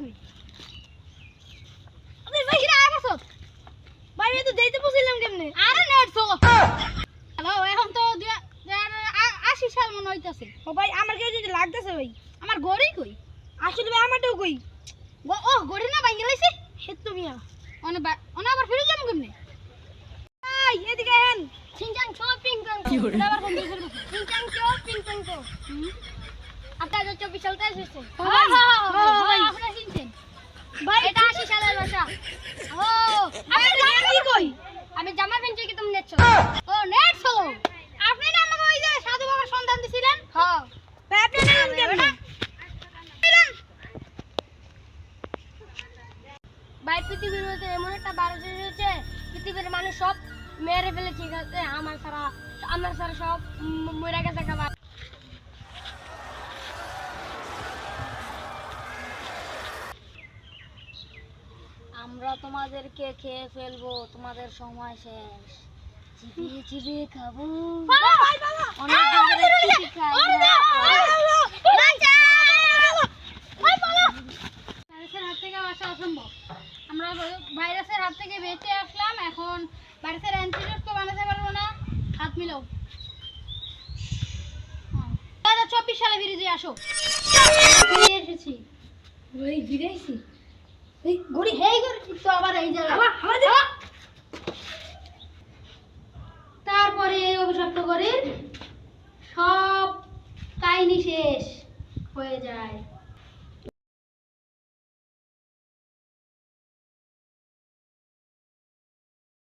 কই আরে ভাই কিরা আইছো ভাই আমি তো দেইতে বসিলাম কেমনে আরে নেট চলো হ্যালো এখন তো 2080 সাল মনে হইতাছে ও ভাই আমার কাছে যদি লাগতেছে ভাই আমার গড়ি কই আসলে ভাই আমারটাও কই ও গড়ি না ভাই গেলাইছে হেত মিয়া অনে আবার ফিরে যাম কেমনে ভাই এদিকে আহেন চিংচাং শপিং করব আবার কোন দিকে চিংচাং শপিং করব আপনার তো 24 সালতে এসেছে হ্যাঁ আপনারা চিনছেন ভাই এটা 80 সালের ভাষা ও আমি জানি কই আমি জামা পেনছি কি তুমি নেটছো ও নেটছো আপনি না আমাকে ওই যে সাধু বাবার সন্ধান দিছিলেন হ্যাঁ ভাই আপনি নাম কেমন ভাই পৃথিবীর মধ্যে এমন একটা ভাইরাস এসেছে পৃথিবীর মানুষ সব মেরে ফেলে ঠিক আছে আমার সারা সব মরে গেছে খাবার আমরা তোমাদেরকে খেয়ে ফেলবো তোমাদের সময় শেষ চিবিয়ে চিবিয়ে খাবো অনেক ভাইরাসের হাত থেকে বাঁচা অসম্ভব আমরা ভাইরাসের হাত থেকে বেঁচে আসলাম এখন ভাইরাসের অ্যান্টিডোট তো বানাতে পারবো না হাত মিলাও 2024 সালে ফিরে দিয়ে আসো ফিরে এসেছি ফিরে এসেছি ঘড়ি তো আবার এই জায়গায় তারপরে অভিশপ্ত করে সব কাহিনী শেষ হয়ে যায়।